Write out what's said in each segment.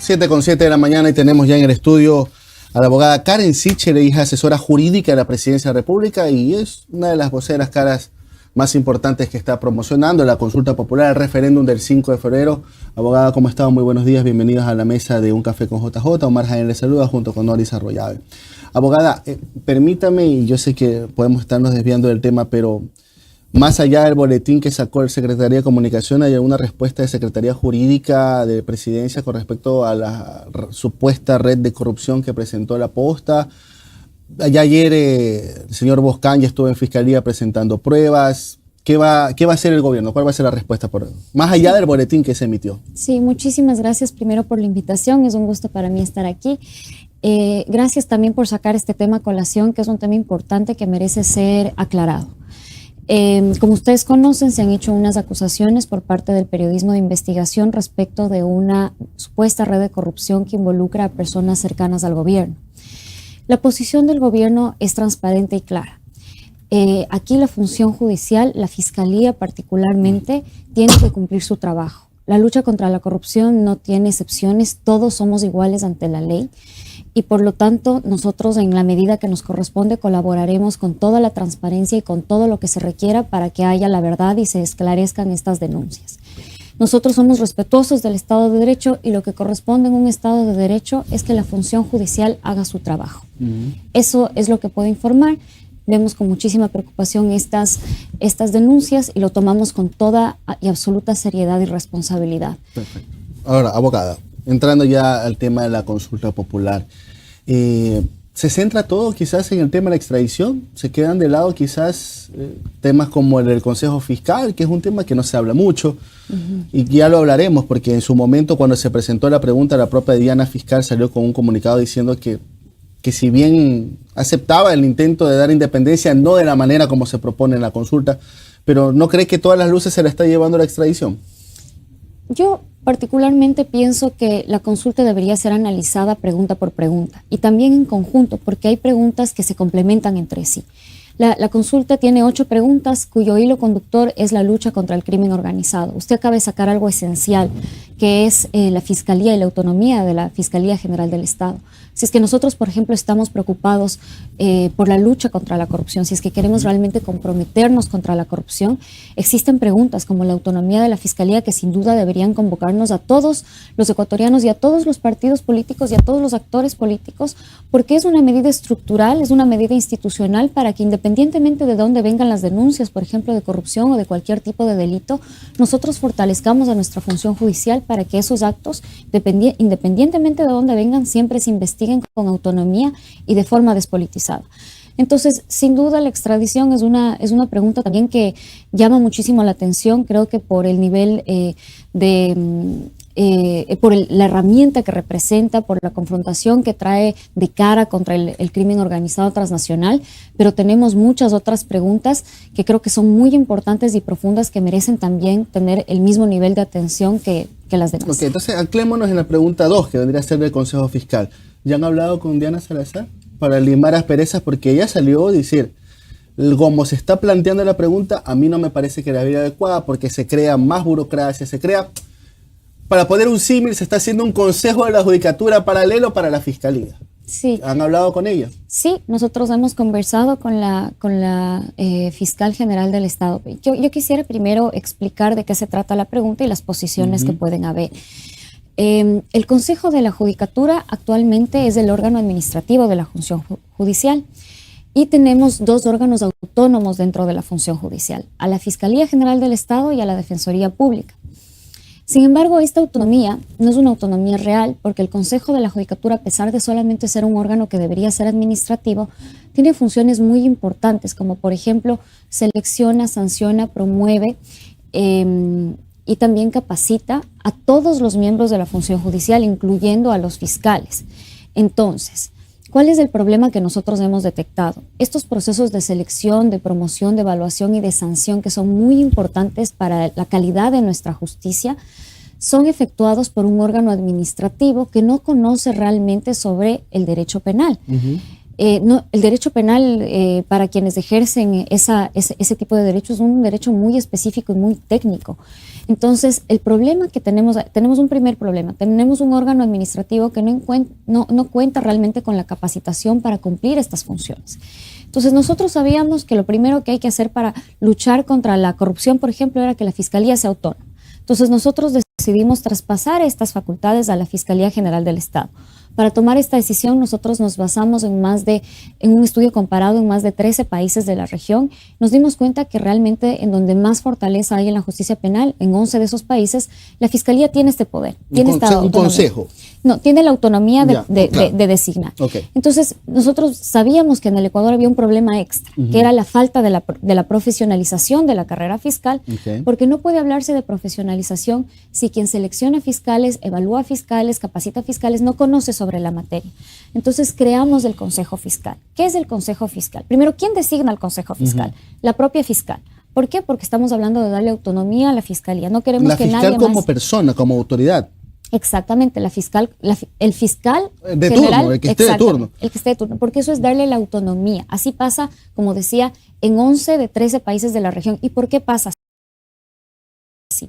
7:07 de la mañana y tenemos ya en el estudio a la abogada Karen Sichel, hija asesora jurídica de la Presidencia de la República y es una de las voceras caras más importantes que está promocionando la consulta popular, el referéndum del 5 de febrero. Abogada, ¿cómo está? Muy buenos días, bienvenidos a la mesa de Un Café con JJ. Omar Jaén le saluda junto con Noris Arroyave. Abogada, permítame, y yo sé que podemos estarnos desviando del tema, pero más allá del boletín que sacó el Secretaría de Comunicación, ¿hay alguna respuesta de Secretaría Jurídica de Presidencia con respecto a la supuesta red de corrupción que presentó la Posta? Ya ayer el señor Boscán ya estuvo en Fiscalía presentando pruebas. ¿Qué va a hacer el gobierno? ¿Cuál va a ser la respuesta más allá del boletín que se emitió? Sí, muchísimas gracias primero por la invitación. Es un gusto para mí estar aquí. Gracias también por sacar este tema a colación, que es un tema importante que merece ser aclarado. Como ustedes conocen, se han hecho unas acusaciones por parte del periodismo de investigación respecto de una supuesta red de corrupción que involucra a personas cercanas al gobierno. La posición del gobierno es transparente y clara. Aquí la función judicial, la Fiscalía particularmente, tiene que cumplir su trabajo. La lucha contra la corrupción no tiene excepciones, todos somos iguales ante la ley. Y por lo tanto, nosotros en la medida que nos corresponde colaboraremos con toda la transparencia y con todo lo que se requiera para que haya la verdad y se esclarezcan estas denuncias. Nosotros somos respetuosos del Estado de Derecho y lo que corresponde en un Estado de Derecho es que la función judicial haga su trabajo. Eso es lo que puedo informar. Vemos con muchísima preocupación estas denuncias y lo tomamos con toda y absoluta seriedad y responsabilidad. Perfecto. Ahora, abogada, entrando ya al tema de la consulta popular, ¿se centra todo quizás en el tema de la extradición? ¿Se quedan de lado quizás temas como el del Consejo Fiscal, que es un tema que no se habla mucho? Y ya lo hablaremos, porque en su momento cuando se presentó la pregunta, la propia Diana Fiscal salió con un comunicado diciendo que si bien aceptaba el intento de dar independencia, no de la manera como se propone en la consulta, pero ¿no cree que todas las luces se la está llevando la extradición? Yo particularmente pienso que la consulta debería ser analizada pregunta por pregunta y también en conjunto, porque hay preguntas que se complementan entre sí. La consulta tiene 8 preguntas cuyo hilo conductor es la lucha contra el crimen organizado. Usted acaba de sacar algo esencial, que es la Fiscalía y la autonomía de la Fiscalía General del Estado. Si es que nosotros, por ejemplo, estamos preocupados por la lucha contra la corrupción, si es que queremos realmente comprometernos contra la corrupción, existen preguntas como la autonomía de la Fiscalía que sin duda deberían convocarnos a todos los ecuatorianos y a todos los partidos políticos y a todos los actores políticos, porque es una medida estructural, es una medida institucional para que independientemente de dónde vengan las denuncias, por ejemplo, de corrupción o de cualquier tipo de delito, nosotros fortalezcamos a nuestra función judicial para que esos actos, independientemente de dónde vengan, siempre se investiguen con autonomía y de forma despolitizada. Entonces, sin duda, la extradición es una pregunta también que llama muchísimo la atención, creo que por el nivel la herramienta que representa, por la confrontación que trae de cara contra el crimen organizado transnacional, pero tenemos muchas otras preguntas que creo que son muy importantes y profundas que merecen también tener el mismo nivel de atención que las demás. Ok, entonces anclémonos en la pregunta 2, que vendría a ser del Consejo Fiscal. ¿Ya han hablado con Diana Salazar para limar asperezas? Porque ella salió a decir, como se está planteando la pregunta, a mí no me parece que la vía adecuada porque se crea más burocracia, para poner un símil, se está haciendo un consejo de la judicatura paralelo para la Fiscalía. Sí. ¿Han hablado con ella? Sí, nosotros hemos conversado con la Fiscal General del Estado. Yo quisiera primero explicar de qué se trata la pregunta y las posiciones que pueden haber. El Consejo de la Judicatura actualmente es el órgano administrativo de la función judicial y tenemos 2 órganos autónomos dentro de la función judicial, a la Fiscalía General del Estado y a la Defensoría Pública. Sin embargo, esta autonomía no es una autonomía real porque el Consejo de la Judicatura, a pesar de solamente ser un órgano que debería ser administrativo, tiene funciones muy importantes, como por ejemplo, selecciona, sanciona, promueve y también capacita a todos los miembros de la función judicial, incluyendo a los fiscales. Entonces, ¿cuál es el problema que nosotros hemos detectado? Estos procesos de selección, de promoción, de evaluación y de sanción, que son muy importantes para la calidad de nuestra justicia, son efectuados por un órgano administrativo que no conoce realmente sobre el derecho penal. No, el derecho penal para quienes ejercen ese tipo de derechos es un derecho muy específico y muy técnico. Entonces, el problema que tenemos un primer problema. Tenemos un órgano administrativo que no cuenta realmente con la capacitación para cumplir estas funciones. Entonces, nosotros sabíamos que lo primero que hay que hacer para luchar contra la corrupción, por ejemplo, era que la Fiscalía sea autónoma. Entonces, nosotros decidimos traspasar estas facultades a la Fiscalía General del Estado. Para tomar esta decisión, nosotros nos basamos en un estudio comparado en más de 13 países de la región. Nos dimos cuenta que realmente en donde más fortaleza hay en la justicia penal, en 11 de esos países, la Fiscalía tiene este poder. Tiene un consejo. No, tiene la autonomía de designar. Okay. Entonces, nosotros sabíamos que en el Ecuador había un problema extra, que era la falta de la profesionalización de la carrera fiscal, porque no puede hablarse de profesionalización si quien selecciona fiscales, evalúa fiscales, capacita fiscales, no conoce sobre la materia. Entonces, creamos el Consejo Fiscal. ¿Qué es el Consejo Fiscal? Primero, ¿quién designa el Consejo Fiscal? La propia fiscal. ¿Por qué? Porque estamos hablando de darle autonomía a la Fiscalía. No queremos que nadie más... La fiscal como persona, como autoridad. Exactamente, el fiscal de general, turno, el que esté de turno. El que esté de turno, porque eso es darle la autonomía. Así pasa, como decía, en 11 de 13 países de la región. ¿Y por qué pasa así?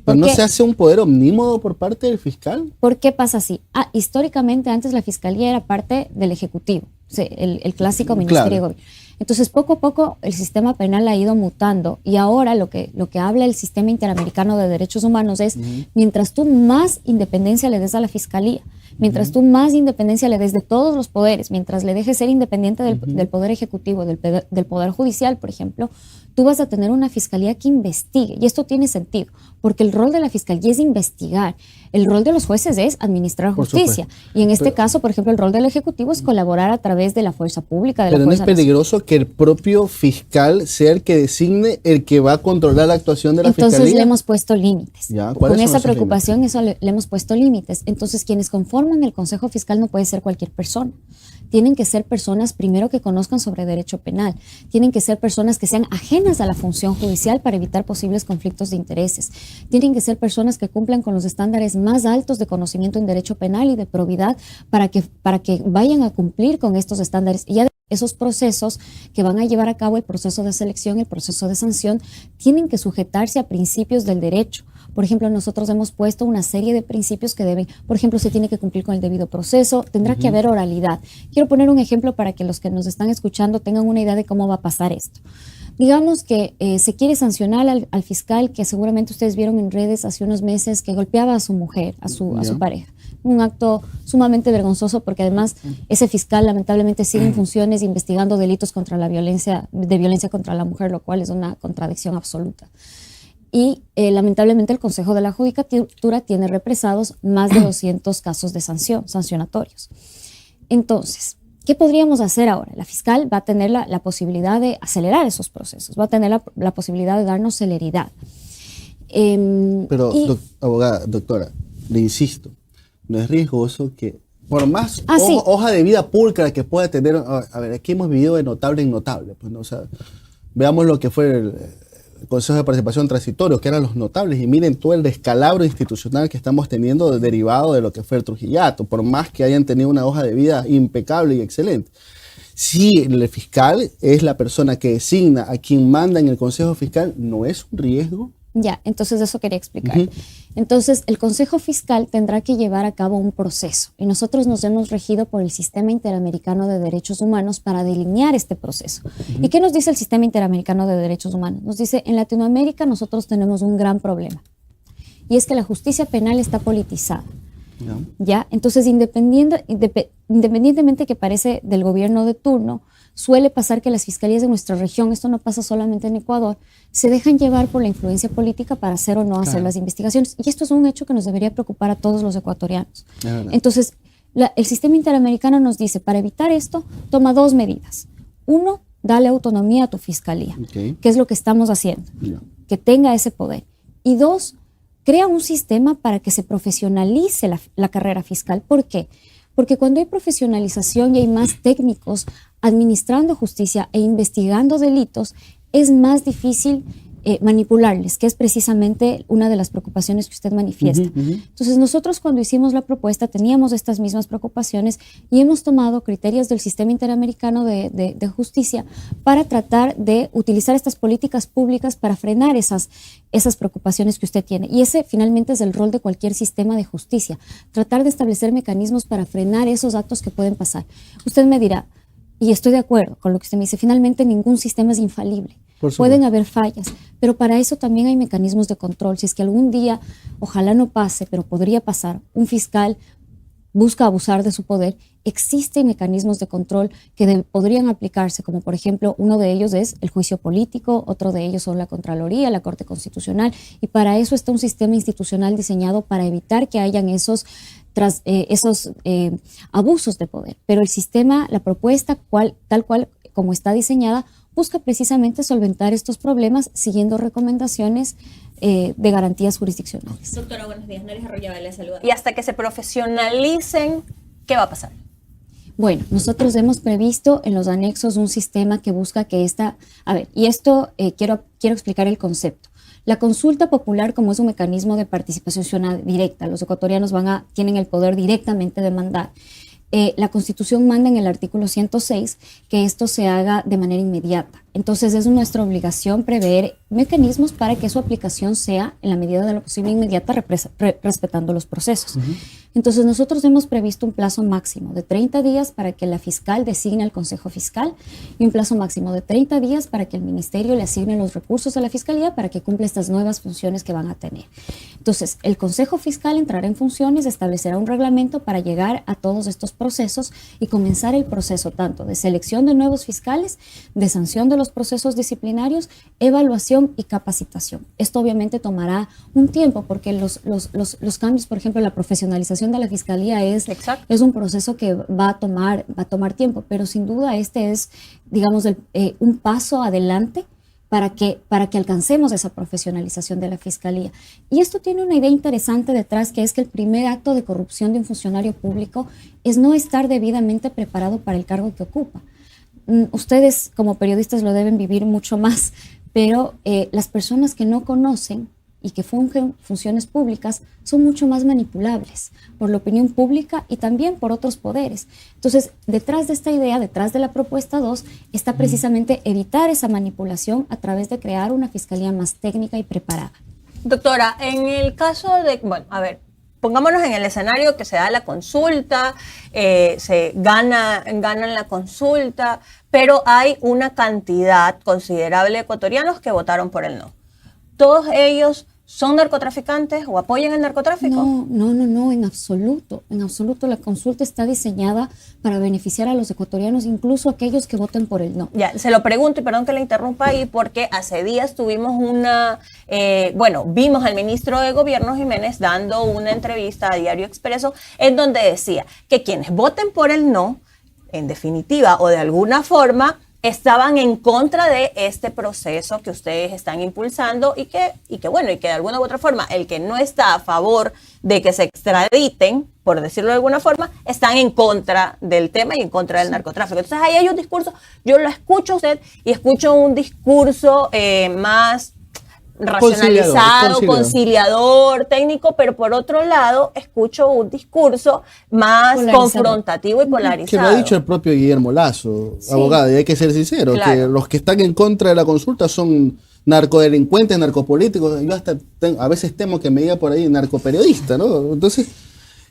¿Pero no se hace un poder omnímodo por parte del fiscal? ¿Por qué pasa así? Históricamente antes la fiscalía era parte del Ejecutivo, el clásico Ministerio de Gobierno. Entonces, poco a poco el sistema penal ha ido mutando y ahora lo que habla el Sistema Interamericano de Derechos Humanos es mientras tú más independencia le des a la fiscalía, mientras tú más independencia le des de todos los poderes, mientras le dejes ser independiente del Poder Ejecutivo, del Poder Judicial, por ejemplo, tú vas a tener una fiscalía que investigue. Y esto tiene sentido, porque el rol de la fiscalía es investigar. El rol de los jueces es administrar justicia. Y en este caso, por ejemplo, el rol del Ejecutivo es colaborar a través de la fuerza pública, de la fuerza nacional. Pero no es peligroso que el propio fiscal sea el que designe el que va a controlar la actuación de la fiscalía. Entonces le hemos puesto límites. Con esa preocupación le hemos puesto límites. Entonces quienes conforman el Consejo Fiscal no puede ser cualquier persona. Tienen que ser personas primero que conozcan sobre derecho penal. Tienen que ser personas que sean ajenas a la función judicial para evitar posibles conflictos de intereses. Tienen que ser personas que cumplan con los estándares más altos de conocimiento en derecho penal y de probidad para que vayan a cumplir con estos estándares. Y ya esos procesos que van a llevar a cabo, el proceso de selección, el proceso de sanción, tienen que sujetarse a principios del derecho. Por ejemplo, nosotros hemos puesto una serie de principios que deben, por ejemplo, se tiene que cumplir con el debido proceso, tendrá que haber oralidad. Quiero poner un ejemplo para que los que nos están escuchando tengan una idea de cómo va a pasar esto. Digamos que se quiere sancionar al fiscal que seguramente ustedes vieron en redes hace unos meses que golpeaba a su mujer, a su pareja. Un acto sumamente vergonzoso porque además ese fiscal lamentablemente sigue en funciones investigando delitos contra la violencia contra la mujer, lo cual es una contradicción absoluta. Y lamentablemente el Consejo de la Judicatura tiene represados más de 200 casos de sancionatorios. Entonces, ¿qué podríamos hacer ahora? La fiscal va a tener la posibilidad de acelerar esos procesos, va a tener la posibilidad de darnos celeridad. Pero, abogada, doctora, le insisto, no es riesgoso que, por más hoja de vida pulcra que pueda tener, a ver, aquí hemos vivido de notable en notable, pues, ¿no? O sea, veamos lo que fue el Consejo de Participación Transitorio, que eran los notables, y miren todo el descalabro institucional que estamos teniendo derivado de lo que fue el Trujillato, por más que hayan tenido una hoja de vida impecable y excelente. Si el fiscal es la persona que designa a quien manda en el Consejo Fiscal, ¿no es un riesgo? Ya, entonces eso quería explicar. Entonces, el Consejo Fiscal tendrá que llevar a cabo un proceso y nosotros nos hemos regido por el Sistema Interamericano de Derechos Humanos para delinear este proceso. ¿Y qué nos dice el Sistema Interamericano de Derechos Humanos? Nos dice, en Latinoamérica nosotros tenemos un gran problema y es que la justicia penal está politizada. ¿Ya? Entonces, independientemente que parece del gobierno de turno, suele pasar que las fiscalías de nuestra región, esto no pasa solamente en Ecuador, se dejan llevar por la influencia política para hacer o no hacer las investigaciones. Y esto es un hecho que nos debería preocupar a todos los ecuatorianos. Entonces, el sistema interamericano nos dice, para evitar esto, toma dos medidas. Uno, dale autonomía a tu fiscalía, que es lo que estamos haciendo, que tenga ese poder. Y dos, crea un sistema para que se profesionalice la carrera fiscal. ¿Por qué? Porque cuando hay profesionalización y hay más técnicos administrando justicia e investigando delitos, es más difícil manipularles, que es precisamente una de las preocupaciones que usted manifiesta. Entonces nosotros cuando hicimos la propuesta teníamos estas mismas preocupaciones y hemos tomado criterios del sistema interamericano de justicia para tratar de utilizar estas políticas públicas para frenar esas preocupaciones que usted tiene. Y ese finalmente es el rol de cualquier sistema de justicia, tratar de establecer mecanismos para frenar esos actos que pueden pasar. Usted me dirá, y estoy de acuerdo con lo que usted me dice, finalmente ningún sistema es infalible. Pueden haber fallas, pero para eso también hay mecanismos de control. Si es que algún día, ojalá no pase, pero podría pasar, un fiscal busca abusar de su poder, existen mecanismos de control que podrían aplicarse, como por ejemplo, uno de ellos es el juicio político, otro de ellos son la Contraloría, la Corte Constitucional, y para eso está un sistema institucional diseñado para evitar que hayan esos abusos de poder. Pero el sistema, la propuesta, tal cual como está diseñada, busca precisamente solventar estos problemas siguiendo recomendaciones de garantías jurisdiccionales. Doctora, buenos días. Neris Arroyave le saluda. Y hasta que se profesionalicen, ¿qué va a pasar? Bueno, nosotros hemos previsto en los anexos un sistema que busca que y esto quiero explicar el concepto. La consulta popular, como es un mecanismo de participación ciudadana directa, los ecuatorianos tienen el poder directamente de mandar. La Constitución manda en el artículo 106 que esto se haga de manera inmediata. Entonces es nuestra obligación prever mecanismos para que su aplicación sea en la medida de lo posible inmediata, respetando los procesos. Entonces nosotros hemos previsto un plazo máximo de 30 días para que la fiscal designe al Consejo Fiscal y un plazo máximo de 30 días para que el Ministerio le asigne los recursos a la Fiscalía para que cumpla estas nuevas funciones que van a tener. Entonces el Consejo Fiscal entrará en funciones, establecerá un reglamento para llegar a todos estos procesos y comenzar el proceso tanto de selección de nuevos fiscales, de sanción de los procesos disciplinarios, evaluación y capacitación. Esto obviamente tomará un tiempo porque los cambios, por ejemplo, la profesionalización de la Fiscalía es un proceso que va a tomar tiempo, pero sin duda este es, digamos, un paso adelante para que alcancemos esa profesionalización de la Fiscalía. Y esto tiene una idea interesante detrás, que es que el primer acto de corrupción de un funcionario público es no estar debidamente preparado para el cargo que ocupa. Ustedes como periodistas lo deben vivir mucho más, pero las personas que no conocen y que fungen funciones públicas son mucho más manipulables por la opinión pública y también por otros poderes. Entonces, detrás de esta idea, detrás de la propuesta 2, está precisamente evitar esa manipulación a través de crear una fiscalía más técnica y preparada. Doctora, en el caso de, pongámonos en el escenario que se da la consulta, se ganan la consulta, pero hay una cantidad considerable de ecuatorianos que votaron por el no. ¿Todos ellos son narcotraficantes o apoyan el narcotráfico? No, en absoluto. En absoluto, la consulta está diseñada para beneficiar a los ecuatorianos, incluso aquellos que voten por el no. Ya, se lo pregunto y perdón que le interrumpa ahí, porque hace días tuvimos vimos al ministro de Gobierno Jiménez dando una entrevista a Diario Expreso en donde decía que quienes voten por el no, en definitiva o de alguna forma, estaban en contra de este proceso que ustedes están impulsando y que de alguna u otra forma el que no está a favor de que se extraditen, por decirlo de alguna forma, están en contra del tema y en contra del narcotráfico. Entonces ahí hay un discurso, yo lo escucho a usted y escucho un discurso más racionalizado, conciliador, técnico, pero por otro lado escucho un discurso más confrontativo y polarizado. Que lo ha dicho el propio Guillermo Lasso, abogado, y hay que ser sincero, que los que están en contra de la consulta son narcodelincuentes, narcopolíticos. Yo hasta a veces temo que me diga por ahí narcoperiodista, ¿no? Entonces,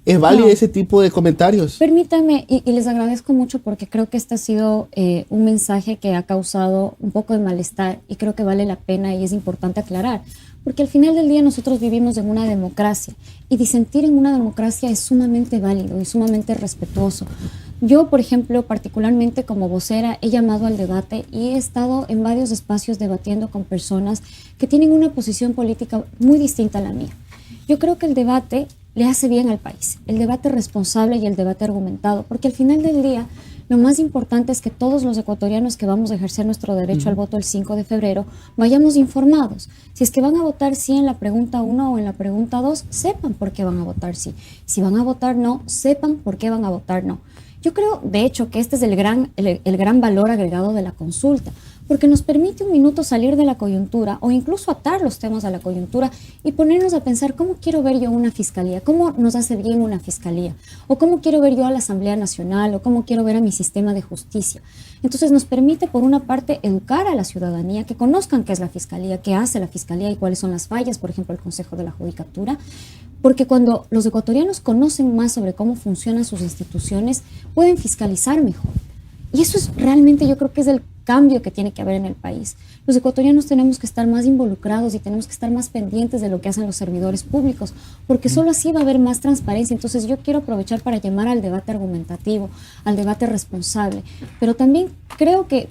¿es válido ese tipo de comentarios? Permítanme, y les agradezco mucho porque creo que este ha sido un mensaje que ha causado un poco de malestar y creo que vale la pena y es importante aclarar. Porque al final del día nosotros vivimos en una democracia y disentir en una democracia es sumamente válido y sumamente respetuoso. Yo, por ejemplo, particularmente como vocera, he llamado al debate y he estado en varios espacios debatiendo con personas que tienen una posición política muy distinta a la mía. Yo creo que el debate le hace bien al país, el debate responsable y el debate argumentado, porque al final del día lo más importante es que todos los ecuatorianos que vamos a ejercer nuestro derecho al voto el 5 de febrero vayamos informados. Si es que van a votar sí en la pregunta 1 o en la pregunta 2, sepan por qué van a votar sí. Si van a votar no, sepan por qué van a votar no. Yo creo, de hecho, que este es el gran valor agregado de la consulta, porque nos permite un minuto salir de la coyuntura o incluso atar los temas a la coyuntura y ponernos a pensar cómo quiero ver yo una fiscalía, cómo nos hace bien una fiscalía, o cómo quiero ver yo a la Asamblea Nacional, o cómo quiero ver a mi sistema de justicia. Entonces nos permite, por una parte, educar a la ciudadanía, que conozcan qué es la fiscalía, qué hace la fiscalía y cuáles son las fallas, por ejemplo, el Consejo de la Judicatura, porque cuando los ecuatorianos conocen más sobre cómo funcionan sus instituciones, pueden fiscalizar mejor. Y eso es realmente, yo creo que es el cambio que tiene que haber en el país. Los ecuatorianos tenemos que estar más involucrados y tenemos que estar más pendientes de lo que hacen los servidores públicos, porque solo así va a haber más transparencia. Entonces yo quiero aprovechar para llamar al debate argumentativo, al debate responsable, pero también creo que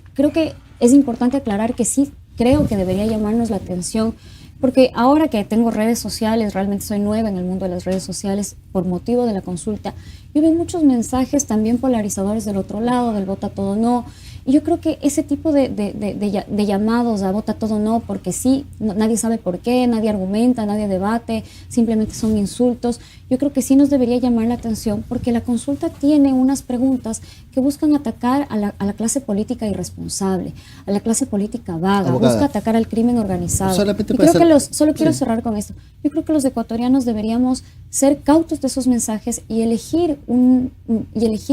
es importante aclarar que sí creo que debería llamarnos la atención, porque ahora que tengo redes sociales, realmente soy nueva en el mundo de las redes sociales por motivo de la consulta, yo veo muchos mensajes también polarizadores del otro lado, del vota todo no. Y yo creo que ese tipo de llamados a vota todo no, porque sí, nadie sabe por qué, nadie argumenta, nadie debate, simplemente son insultos. Yo creo que sí nos debería llamar la atención, porque la consulta tiene unas preguntas que buscan atacar a la clase política irresponsable, a la clase política vaga, Abogada, busca atacar al crimen organizado. solamente Y para creo que hacer- solo quiero sí. cerrar con esto. Yo creo que los ecuatorianos deberíamos ser cautos de esos mensajes y elegir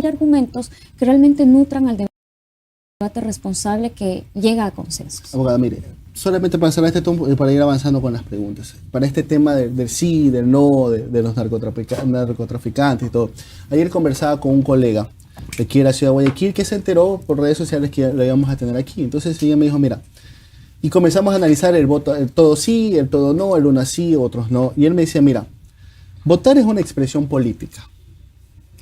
argumentos que realmente nutran al debate responsable que llega a consensos. Abogada, mire, solamente para cerrar este tomo y para ir avanzando con las preguntas. Para este tema del sí, del no, de los narcotraficantes y todo. Ayer conversaba con un colega de aquí de la ciudad de Guayaquil que se enteró por redes sociales que lo íbamos a tener aquí. Entonces ella me dijo, mira, y comenzamos a analizar el voto, el todo sí, el todo no, el unos sí, otros no. Y él me decía, mira, votar es una expresión política.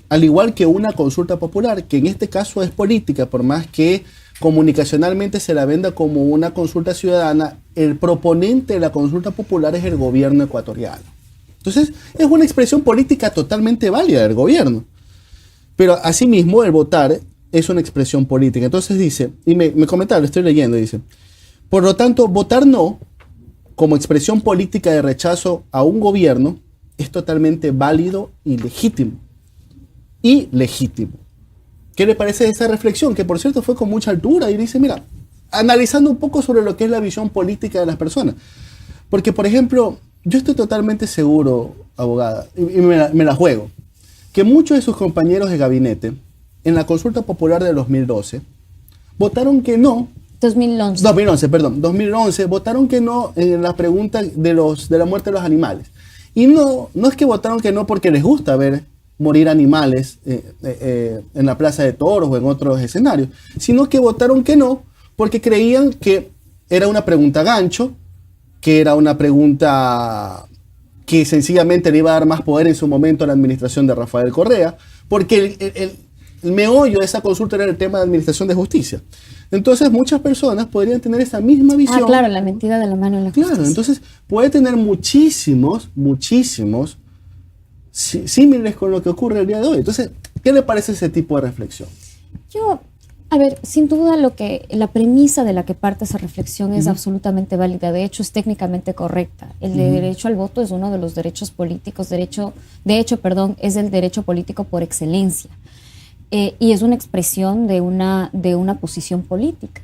Al igual que una consulta popular, que en este caso es política, por más que comunicacionalmente se la venda como una consulta ciudadana, el proponente de la consulta popular es el gobierno ecuatoriano. Entonces, es una expresión política totalmente válida del gobierno. Pero asimismo, el votar es una expresión política. Entonces dice, y me comentaba, lo estoy leyendo, dice, por lo tanto, votar no, como expresión política de rechazo a un gobierno, es totalmente válido y legítimo. Y legítimo. ¿Qué le parece esa reflexión? Que por cierto fue con mucha altura y dice, mira, analizando un poco sobre lo que es la visión política de las personas. Porque, por ejemplo, yo estoy totalmente seguro, abogada, y me la juego, que muchos de sus compañeros de gabinete, en la consulta popular de 2012, votaron que no. 2011, votaron que no en la pregunta de la muerte de los animales. Y no es que votaron que no porque les gusta ver morir animales en la Plaza de Toros o en otros escenarios, sino que votaron que no porque creían que era una pregunta gancho, que era una pregunta que sencillamente le iba a dar más poder en su momento a la administración de Rafael Correa, porque el meollo de esa consulta era el tema de administración de justicia. Entonces muchas personas podrían tener esa misma visión. Ah, claro, la metida de la mano en la justicia. Claro, entonces puede tener muchísimos símiles con lo que ocurre el día de hoy. Entonces, ¿qué le parece ese tipo de reflexión? Yo, a ver, sin duda la premisa de la que parte esa reflexión es absolutamente válida, de hecho es técnicamente correcta. El derecho al voto es uno de los derechos políticos, es el derecho político por excelencia. Y es una expresión de una posición política.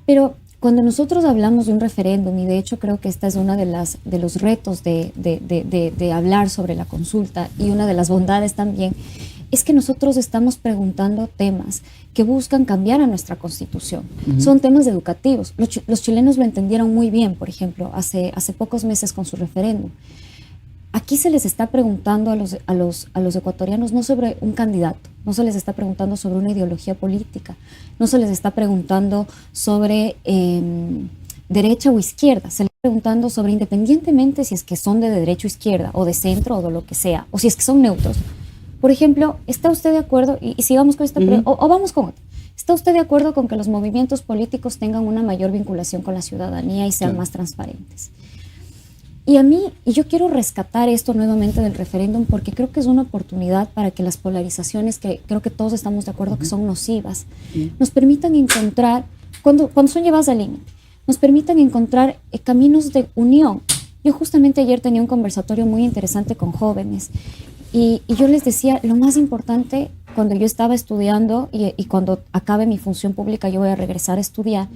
Pero cuando nosotros hablamos de un referéndum, y de hecho creo que esta es una de los retos de hablar sobre la consulta, y una de las bondades también, es que nosotros estamos preguntando temas que buscan cambiar a nuestra Constitución. Son temas educativos. Los chilenos lo entendieron muy bien, por ejemplo, hace pocos meses con su referéndum. Aquí se les está preguntando a los ecuatorianos no sobre un candidato, no se les está preguntando sobre una ideología política, no se les está preguntando sobre derecha o izquierda, se les está preguntando sobre, independientemente si es que son de derecha o izquierda, o de centro o de lo que sea, o si es que son neutros. Por ejemplo, ¿está usted de acuerdo? Y sigamos con esta o vamos con otra. ¿Está usted de acuerdo con que los movimientos políticos tengan una mayor vinculación con la ciudadanía y sean más transparentes? Y yo quiero rescatar esto nuevamente del referéndum, porque creo que es una oportunidad para que las polarizaciones, que creo que todos estamos de acuerdo que son nocivas, nos permitan encontrar, cuando son llevadas al límite, nos permitan encontrar caminos de unión. Yo justamente ayer tenía un conversatorio muy interesante con jóvenes y yo les decía, lo más importante cuando yo estaba estudiando y cuando acabe mi función pública yo voy a regresar a estudiar,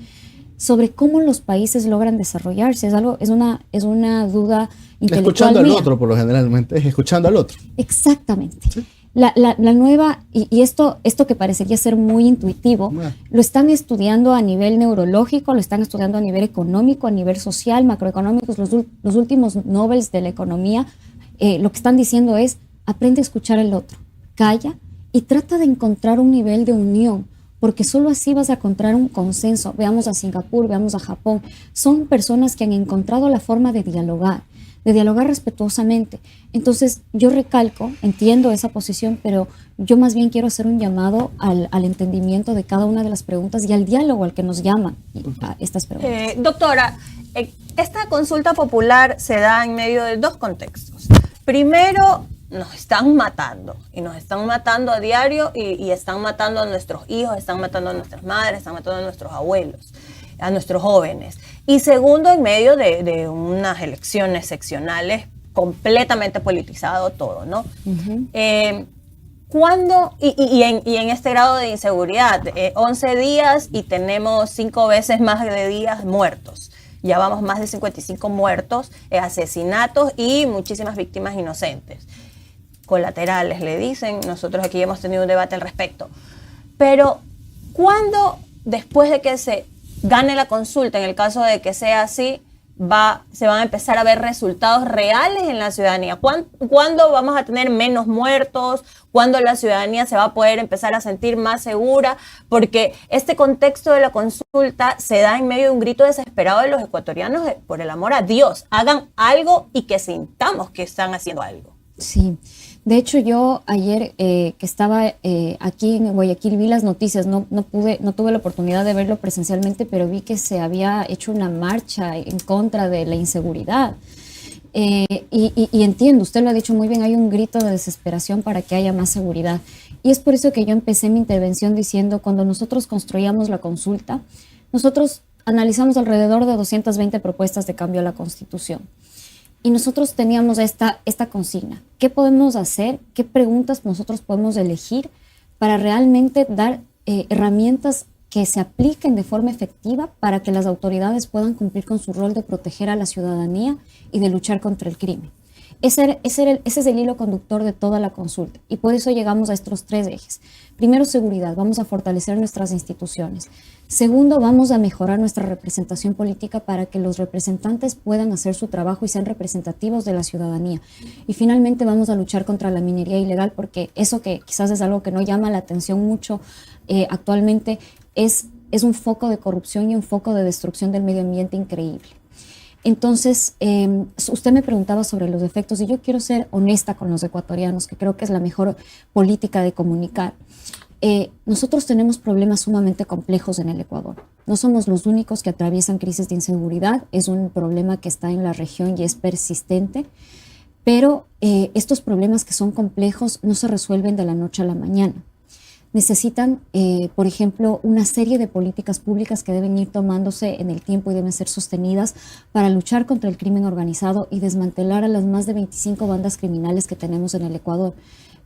sobre cómo los países logran desarrollarse. Es una duda intelectual Escuchando al mía. otro, por lo generalmente, es escuchando al otro. Exactamente. Sí. La nueva, y esto que parecería ser muy intuitivo, lo están estudiando a nivel neurológico, lo están estudiando a nivel económico, a nivel social, macroeconómicos. Los últimos Nobel de la economía, lo que están diciendo es, aprende a escuchar al otro, calla y trata de encontrar un nivel de unión, porque solo así vas a encontrar un consenso. Veamos a Singapur, veamos a Japón. Son personas que han encontrado la forma de dialogar respetuosamente. Entonces, yo recalco, entiendo esa posición, pero yo más bien quiero hacer un llamado al entendimiento de cada una de las preguntas y al diálogo al que nos llaman a estas preguntas. Doctora, esta consulta popular se da en medio de dos contextos. Primero, nos están matando, y nos están matando a diario, y están matando a nuestros hijos, están matando a nuestras madres, están matando a nuestros abuelos, a nuestros jóvenes. Y segundo, en medio de unas elecciones seccionales, completamente politizado todo, ¿no? Uh-huh. ¿Cuándo, y en este grado de inseguridad, 11 días y tenemos 5 veces más de días muertos? Ya vamos más de 55 muertos, asesinatos y muchísimas víctimas inocentes. Colaterales, le dicen. Nosotros aquí hemos tenido un debate al respecto. Pero, ¿cuándo, después de que se gane la consulta, en el caso de que sea así, se van a empezar a ver resultados reales en la ciudadanía? ¿Cuándo vamos a tener menos muertos? ¿Cuándo la ciudadanía se va a poder empezar a sentir más segura? Porque este contexto de la consulta se da en medio de un grito desesperado de los ecuatorianos de, por el amor a Dios, hagan algo y que sintamos que están haciendo algo. Sí. De hecho, yo ayer que estaba aquí en Guayaquil vi las noticias, no tuve la oportunidad de verlo presencialmente, pero vi que se había hecho una marcha en contra de la inseguridad. Y entiendo, usted lo ha dicho muy bien, hay un grito de desesperación para que haya más seguridad. Y es por eso que yo empecé mi intervención diciendo, cuando nosotros construíamos la consulta, nosotros analizamos alrededor de 220 propuestas de cambio a la Constitución. Y nosotros teníamos esta consigna. ¿Qué podemos hacer? ¿Qué preguntas nosotros podemos elegir para realmente dar herramientas que se apliquen de forma efectiva para que las autoridades puedan cumplir con su rol de proteger a la ciudadanía y de luchar contra el crimen? Ese es el hilo conductor de toda la consulta. Y por eso llegamos a estos 3 ejes. Primero, seguridad. Vamos a fortalecer nuestras instituciones. Segundo, vamos a mejorar nuestra representación política para que los representantes puedan hacer su trabajo y sean representativos de la ciudadanía. Y finalmente vamos a luchar contra la minería ilegal, porque eso que quizás es algo que no llama la atención mucho actualmente es un foco de corrupción y un foco de destrucción del medio ambiente increíble. Entonces, usted me preguntaba sobre los efectos y yo quiero ser honesta con los ecuatorianos, que creo que es la mejor política de comunicar. Nosotros tenemos problemas sumamente complejos en el Ecuador. No somos los únicos que atraviesan crisis de inseguridad. Es un problema que está en la región y es persistente. Pero estos problemas que son complejos no se resuelven de la noche a la mañana. Necesitan, por ejemplo, una serie de políticas públicas que deben ir tomándose en el tiempo y deben ser sostenidas para luchar contra el crimen organizado y desmantelar a las más de 25 bandas criminales que tenemos en el Ecuador.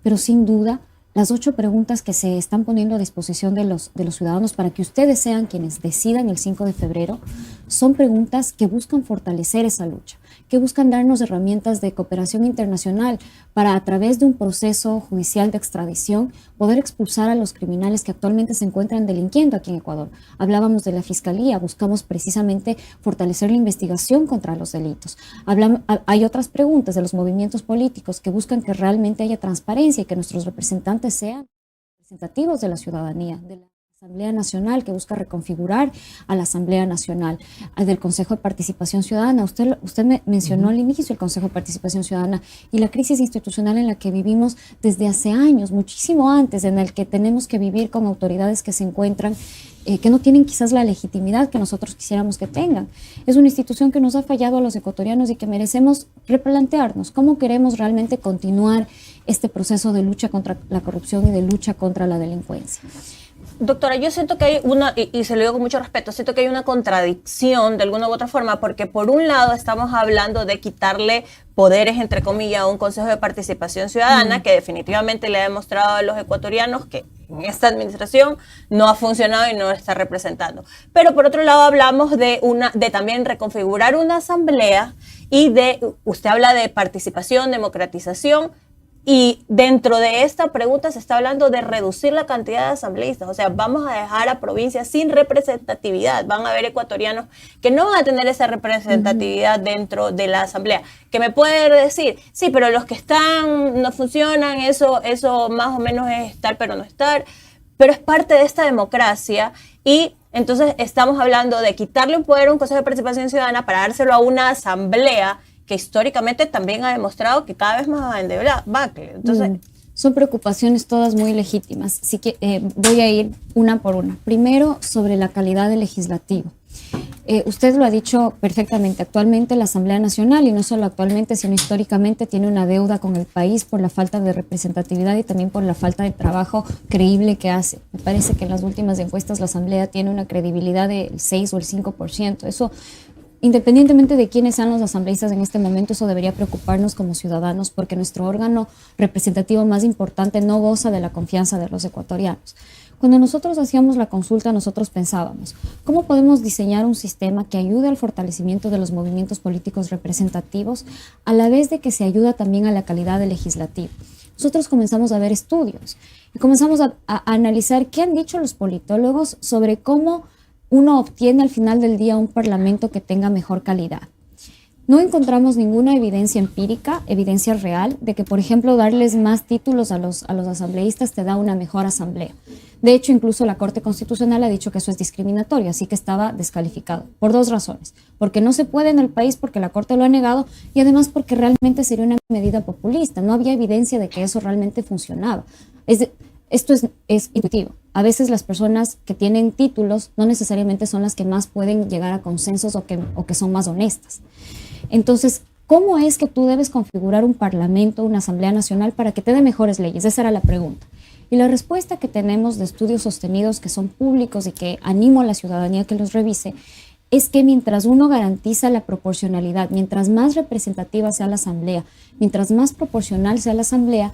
Pero sin duda, las 8 preguntas que se están poniendo a disposición de los ciudadanos para que ustedes sean quienes decidan el 5 de febrero son preguntas que buscan fortalecer esa lucha, que buscan darnos herramientas de cooperación internacional para, a través de un proceso judicial de extradición, poder expulsar a los criminales que actualmente se encuentran delinquiendo aquí en Ecuador. Hablábamos de la Fiscalía, buscamos precisamente fortalecer la investigación contra los delitos. Hay otras preguntas de los movimientos políticos que buscan que realmente haya transparencia y que nuestros representantes sean representativos de la ciudadanía, de la Asamblea Nacional, que busca reconfigurar a la Asamblea Nacional, del Consejo de Participación Ciudadana. Usted me mencionó al inicio el Consejo de Participación Ciudadana y la crisis institucional en la que vivimos desde hace años, muchísimo antes, en el que tenemos que vivir con autoridades que se encuentran, que no tienen quizás la legitimidad que nosotros quisiéramos que tengan. Es una institución que nos ha fallado a los ecuatorianos y que merecemos replantearnos cómo queremos realmente continuar este proceso de lucha contra la corrupción y de lucha contra la delincuencia. Doctora, yo siento que hay una, y se lo digo con mucho respeto, siento que hay una contradicción de alguna u otra forma, porque por un lado estamos hablando de quitarle poderes, entre comillas, a un Consejo de Participación Ciudadana, que definitivamente le ha demostrado a los ecuatorianos que en esta administración no ha funcionado y no está representando. Pero por otro lado hablamos de también reconfigurar una asamblea y usted habla de participación, democratización. Y dentro de esta pregunta se está hablando de reducir la cantidad de asambleístas. O sea, vamos a dejar a provincias sin representatividad. Van a haber ecuatorianos que no van a tener esa representatividad dentro de la asamblea. Que me puede decir, sí, pero los que están no funcionan, eso más o menos es estar pero no estar. Pero es parte de esta democracia y entonces estamos hablando de quitarle un poder a un Consejo de Participación Ciudadana para dárselo a una asamblea que históricamente también ha demostrado que cada vez más va en debacle. Entonces, son preocupaciones todas muy legítimas. Así que voy a ir una por una. Primero, sobre la calidad del legislativo. Usted lo ha dicho perfectamente. Actualmente la Asamblea Nacional, y no solo actualmente, sino históricamente, tiene una deuda con el país por la falta de representatividad y también por la falta de trabajo creíble que hace. Me parece que en las últimas encuestas la Asamblea tiene una credibilidad del 6 o el 5%. Eso, independientemente de quiénes sean los asambleístas en este momento, eso debería preocuparnos como ciudadanos, porque nuestro órgano representativo más importante no goza de la confianza de los ecuatorianos. Cuando nosotros hacíamos la consulta, nosotros pensábamos, ¿cómo podemos diseñar un sistema que ayude al fortalecimiento de los movimientos políticos representativos, a la vez de que se ayuda también a la calidad del legislativo? Nosotros comenzamos a ver estudios y comenzamos a analizar qué han dicho los politólogos sobre cómo uno obtiene al final del día un parlamento que tenga mejor calidad. No encontramos ninguna evidencia empírica, evidencia real, de que, por ejemplo, darles más títulos a los asambleístas te da una mejor asamblea. De hecho, incluso la Corte Constitucional ha dicho que eso es discriminatorio, así que estaba descalificado, por 2 razones. Porque no se puede en el país, porque la Corte lo ha negado, y además porque realmente sería una medida populista. No había evidencia de que eso realmente funcionaba. Esto es intuitivo. A veces las personas que tienen títulos no necesariamente son las que más pueden llegar a consensos o que son más honestas. Entonces, ¿cómo es que tú debes configurar un parlamento, una asamblea nacional para que te dé mejores leyes? Esa era la pregunta. Y la respuesta que tenemos de estudios sostenidos que son públicos y que animo a la ciudadanía que los revise, es que mientras uno garantiza la proporcionalidad, mientras más representativa sea la asamblea, mientras más proporcional sea la asamblea,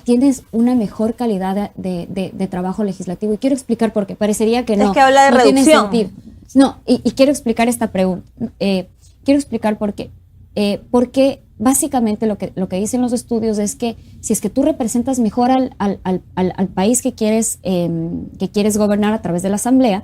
tienes una mejor calidad de trabajo legislativo. Y quiero explicar por qué. Parecería que no. Es que habla de reducción. Tiene sentido. No, y quiero explicar esta pregunta. Quiero explicar por qué. Porque básicamente lo que dicen los estudios es que si es que tú representas mejor al país que quieres gobernar a través de la asamblea,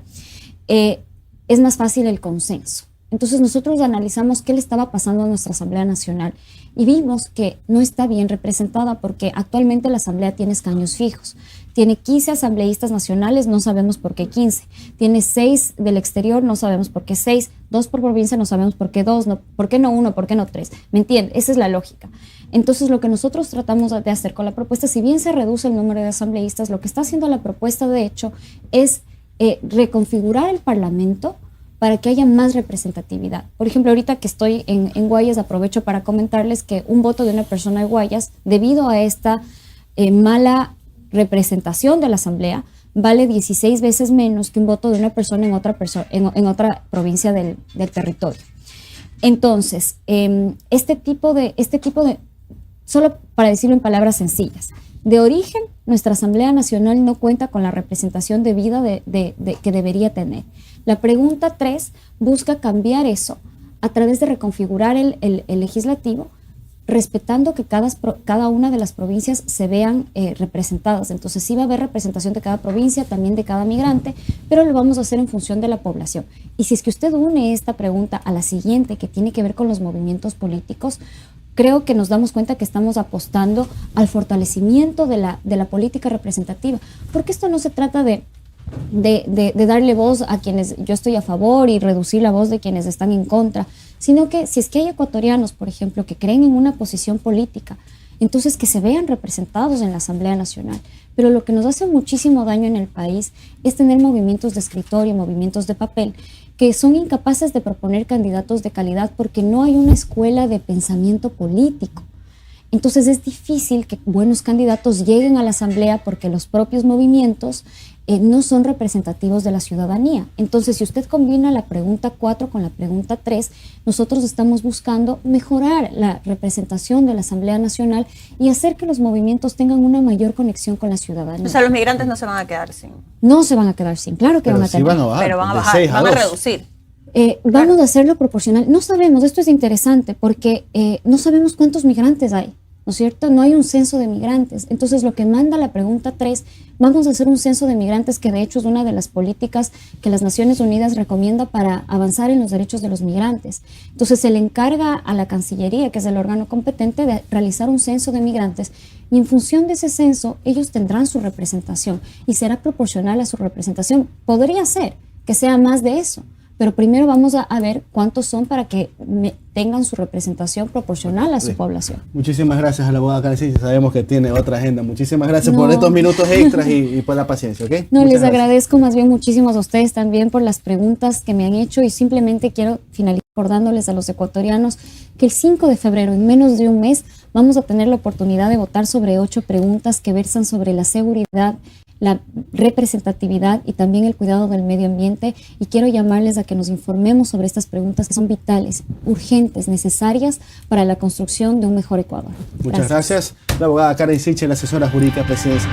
es más fácil el consenso. Entonces nosotros analizamos qué le estaba pasando a nuestra Asamblea Nacional y vimos que no está bien representada porque actualmente la Asamblea tiene escaños fijos. Tiene 15 asambleístas nacionales, no sabemos por qué 15. Tiene 6 del exterior, no sabemos por qué 6. 2 por provincia, no sabemos por qué 2. ¿Por qué no 1? ¿Por qué no 3? ¿Me entiendes? Esa es la lógica. Entonces lo que nosotros tratamos de hacer con la propuesta, si bien se reduce el número de asambleístas, lo que está haciendo la propuesta de hecho es reconfigurar el Parlamento para que haya más representatividad. Por ejemplo, ahorita que estoy en Guayas, aprovecho para comentarles que un voto de una persona de Guayas, debido a esta mala representación de la Asamblea, vale 16 veces menos que un voto de una persona en otra provincia del territorio. Entonces, este tipo de, solo para decirlo en palabras sencillas, de origen, nuestra Asamblea Nacional no cuenta con la representación debida que debería tener. La pregunta 3 busca cambiar eso a través de reconfigurar el legislativo, respetando que cada una de las provincias se vean representadas. Entonces sí va a haber representación de cada provincia, también de cada migrante, pero lo vamos a hacer en función de la población. Y si es que usted une esta pregunta a la siguiente, que tiene que ver con los movimientos políticos, creo que nos damos cuenta que estamos apostando al fortalecimiento de la política representativa, porque esto no se trata de darle voz a quienes yo estoy a favor y reducir la voz de quienes están en contra, sino que si es que hay ecuatorianos, por ejemplo, que creen en una posición política, entonces que se vean representados en la Asamblea Nacional. Pero lo que nos hace muchísimo daño en el país es tener movimientos de escritorio, movimientos de papel, que son incapaces de proponer candidatos de calidad porque no hay una escuela de pensamiento político. Entonces es difícil que buenos candidatos lleguen a la asamblea porque los propios movimientos no son representativos de la ciudadanía. Entonces, si usted combina la pregunta 4 con la pregunta 3, nosotros estamos buscando mejorar la representación de la Asamblea Nacional y hacer que los movimientos tengan una mayor conexión con la ciudadanía. O sea, los migrantes no se van a quedar sin. No se van a quedar sin, claro que Pero van a sí tener. van a bajar, Pero van a de bajar, 6 a van a 2. reducir. Vamos a hacerlo proporcional. No sabemos, esto es interesante porque no sabemos cuántos migrantes hay, ¿no es cierto? No hay un censo de migrantes. Entonces, lo que manda la pregunta 3, vamos a hacer un censo de migrantes que de hecho es una de las políticas que las Naciones Unidas recomienda para avanzar en los derechos de los migrantes. Entonces, se le encarga a la Cancillería, que es el órgano competente, de realizar un censo de migrantes y en función de ese censo, ellos tendrán su representación y será proporcional a su representación. Podría ser que sea más de eso, pero primero vamos a ver cuántos son para que tengan su representación proporcional a su población. Muchísimas gracias a la abogada Karen Siche. Sabemos que tiene otra agenda. Muchísimas gracias por estos minutos extras y por la paciencia, ¿ok? No, Muchas les gracias. agradezco más bien muchísimo a ustedes también por las preguntas que me han hecho y simplemente quiero finalizar recordándoles a los ecuatorianos que el 5 de febrero, en menos de un mes, vamos a tener la oportunidad de votar sobre 8 preguntas que versan sobre la seguridad, la representatividad y también el cuidado del medio ambiente, y quiero llamarles a que nos informemos sobre estas preguntas que son vitales, urgentes, necesarias para la construcción de un mejor Ecuador. Muchas gracias. La abogada Karen Siche, la asesora jurídica presidencial.